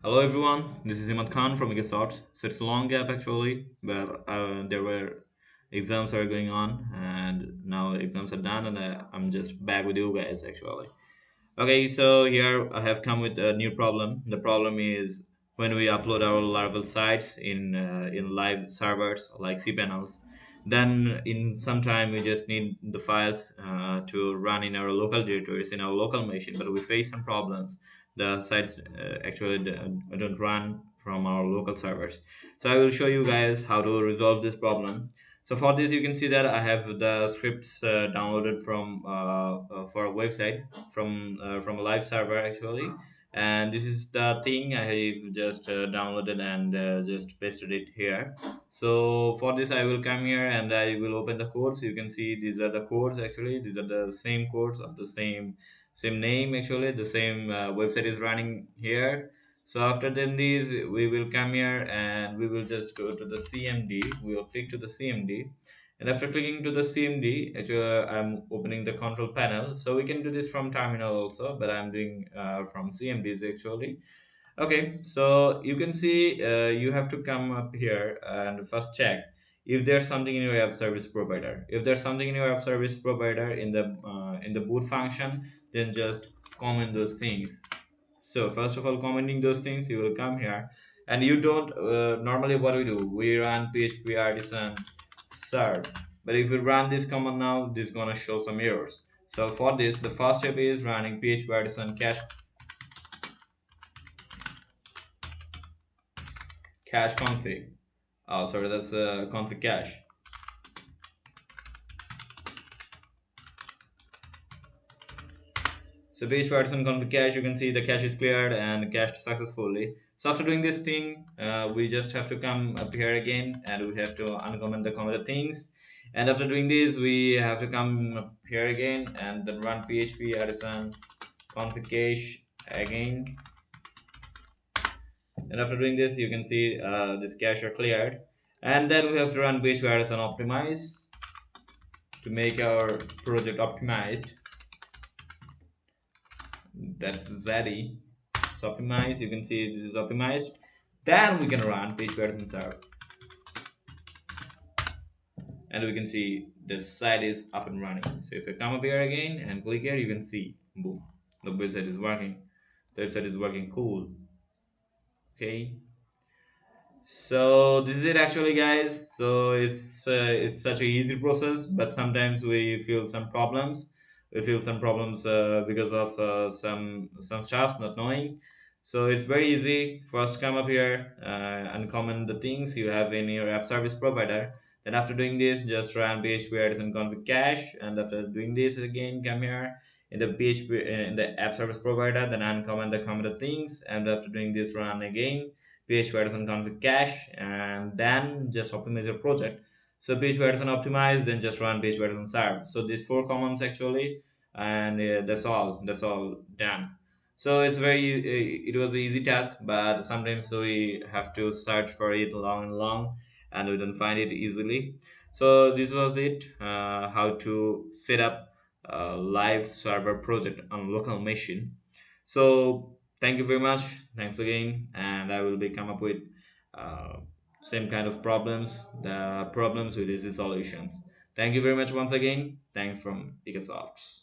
Hello everyone, this is Imad Khan from Microsoft. So it's a long gap actually, but there were exams are going on, and now exams are done, and I'm just back with you guys actually. Okay, so here I have come with a new problem. The problem is when we upload our Laravel sites in live servers like cPanels, then in some time we just need the files to run in our local directories in our local machine, but we face some problems. The sites actually don't run from our local servers. So I will show you guys how to resolve this problem. So for this, you can see that I have the scripts downloaded from for a website from a live server actually, and this is the thing I have just downloaded and just pasted it here. So for this, I will come here and I will open the codes. You can see these are the codes actually. These are the same codes of the same name actually. The same website is running here. So after then these, we will come here and we will just go to the CMD. We will click to the CMD, and after clicking to the CMD, actually I'm opening the control panel. So we can do this from terminal also, but I'm doing from CMDs actually. Okay, so you can see you have to come up here and first check if there's something in your app service provider. If there's something in your app service provider in the boot function, then just comment those things. So first of all, commenting those things, you will come here, and you don't normally what we do, we run php artisan serve, but if we run this command now, this is gonna show some errors. So for this, the first step is running php artisan cache config. Oh, sorry, that's config cache. So based on config cache, you can see the cache is cleared and cached successfully. So after doing this thing, we just have to come up here again and we have to uncomment the committed things. And after doing this, we have to come up here again and then run php artisan config cache again. And after doing this, you can see this cache are cleared. And then we have to run php artisan optimize to make our project optimized. That's Zaddy. It's optimized. You can see this is optimized. Then we can run page pattern serve, and we can see the site is up and running. So if I come up here again and click here, you can see boom, the website is working. The website is working cool. Okay, so this is it actually, guys. So it's such a easy process, but sometimes we feel some problems. We feel some problems because of some stuff not knowing. So it's very easy. First, come up here and comment the things you have in your app service provider. Then after doing this, just run php artisan config cache, and after doing this again, come here in the php in the app service provider. Then uncomment the commented things, and after doing this, run again PHP Artisan config cache, and then just optimize your project. So PHP Artisan optimize, then just run PHP Artisan serve. So these four commands actually, and that's all. That's all done. So it's very it was an easy task, but sometimes we have to search for it long and long, and we don't find it easily. So this was it. How to set up a live server project on local machine. So thank you very much. Thanks again, and I will be come up with uh, same kind of problems, the problems with easy solutions. Thank you very much once again. Thanks from Microsoft.